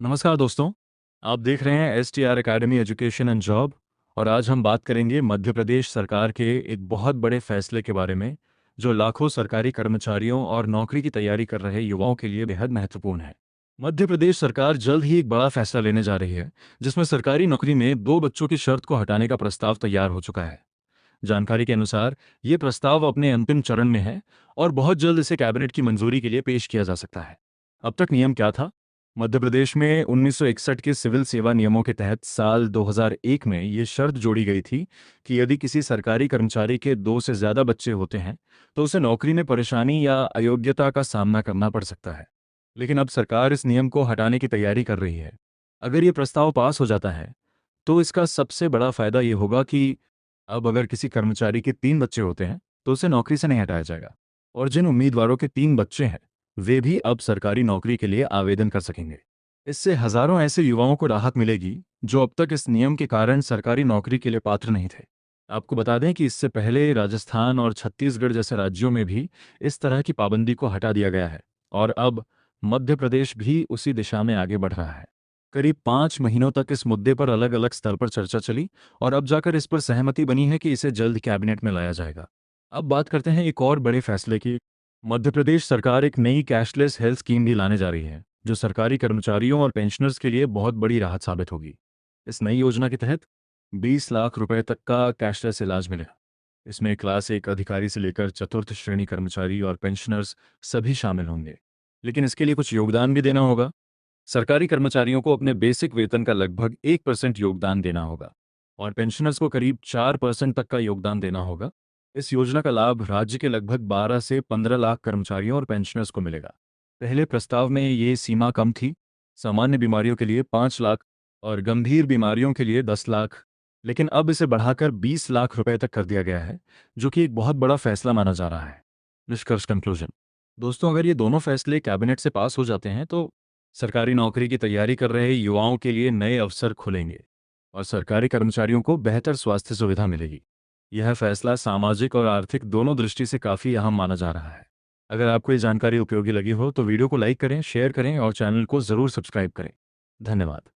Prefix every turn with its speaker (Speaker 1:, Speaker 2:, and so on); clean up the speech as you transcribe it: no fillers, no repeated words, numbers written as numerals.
Speaker 1: नमस्कार दोस्तों। आप देख रहे हैं STR academy education and job. और आज हम बात करेंगे मध्य प्रदेश सरकार के एक बहुत बड़े फैसले के बारे में, जो लाखों सरकारी कर्मचारियों और नौकरी की तैयारी कर रहे युवाओं के लिए बेहद महत्वपूर्ण है। मध्य प्रदेश सरकार जल्द ही एक बड़ा फैसला लेने जा रही है, जिसमें सरकारी नौकरी में 2 बच्चों की शर्त को हटाने का प्रस्ताव तैयार हो चुका है। जानकारी के अनुसार ये प्रस्ताव अपने अंतिम चरण में है और बहुत जल्द इसे कैबिनेट की मंजूरी के लिए पेश किया जा सकता है। अब तक नियम क्या था? मध्य प्रदेश में 1961 के सिविल सेवा नियमों के तहत साल 2001 में ये शर्त जोड़ी गई थी कि यदि किसी सरकारी कर्मचारी के 2 से ज़्यादा बच्चे होते हैं तो उसे नौकरी में परेशानी या अयोग्यता का सामना करना पड़ सकता है। लेकिन अब सरकार इस नियम को हटाने की तैयारी कर रही है। अगर ये प्रस्ताव पास हो जाता है तो इसका सबसे बड़ा फायदा ये होगा कि अब अगर किसी कर्मचारी के 3 बच्चे होते हैं तो उसे नौकरी से नहीं हटाया जाएगा, और जिन उम्मीदवारों के 3 बच्चे हैं वे भी अब सरकारी नौकरी के लिए आवेदन कर सकेंगे। इससे हजारों ऐसे युवाओं को राहत मिलेगी जो अब तक इस नियम के कारण सरकारी नौकरी के लिए पात्र नहीं थे। आपको बता दें कि इससे पहले राजस्थान और छत्तीसगढ़ जैसे राज्यों में भी इस तरह की पाबंदी को हटा दिया गया है, और अब मध्य प्रदेश भी उसी दिशा में आगे बढ़ रहा है। करीब 5 महीनों तक इस मुद्दे पर अलग अलग स्तर पर चर्चा चली और अब जाकर इस पर सहमति बनी है कि इसे जल्द कैबिनेट में लाया जाएगा। अब बात करते हैं एक और बड़े फैसले की। मध्य प्रदेश सरकार एक नई कैशलेस हेल्थ स्कीम भी लाने जा रही है, जो सरकारी कर्मचारियों और पेंशनर्स के लिए बहुत बड़ी राहत साबित होगी। इस नई योजना के तहत 20 लाख रुपए तक का कैशलेस इलाज मिलेगा। इसमें क्लास 1 अधिकारी से लेकर चतुर्थ श्रेणी कर्मचारी और पेंशनर्स सभी शामिल होंगे। लेकिन इसके लिए कुछ योगदान भी देना होगा। सरकारी कर्मचारियों को अपने बेसिक वेतन का लगभग 1% योगदान देना होगा, और पेंशनर्स को करीब 4% तक का योगदान देना होगा। इस योजना का लाभ राज्य के लगभग 12 से 15 लाख कर्मचारियों और पेंशनर्स को मिलेगा। पहले प्रस्ताव में ये सीमा कम थी, सामान्य बीमारियों के लिए 5 लाख और गंभीर बीमारियों के लिए 10 लाख। लेकिन अब इसे बढ़ाकर 20 लाख रुपए तक कर दिया गया है, जो कि एक बहुत बड़ा फैसला माना जा रहा है। निष्कर्ष कंक्लूजन। दोस्तों, अगर ये दोनों फैसले कैबिनेट से पास हो जाते हैं तो सरकारी नौकरी की तैयारी कर रहे युवाओं के लिए नए अवसर खुलेंगे और सरकारी कर्मचारियों को बेहतर स्वास्थ्य सुविधा मिलेगी। यह फैसला सामाजिक और आर्थिक दोनों दृष्टि से काफ़ी अहम माना जा रहा है। अगर आपको ये जानकारी उपयोगी लगी हो तो वीडियो को लाइक करें, शेयर करें और चैनल को ज़रूर सब्सक्राइब करें। धन्यवाद।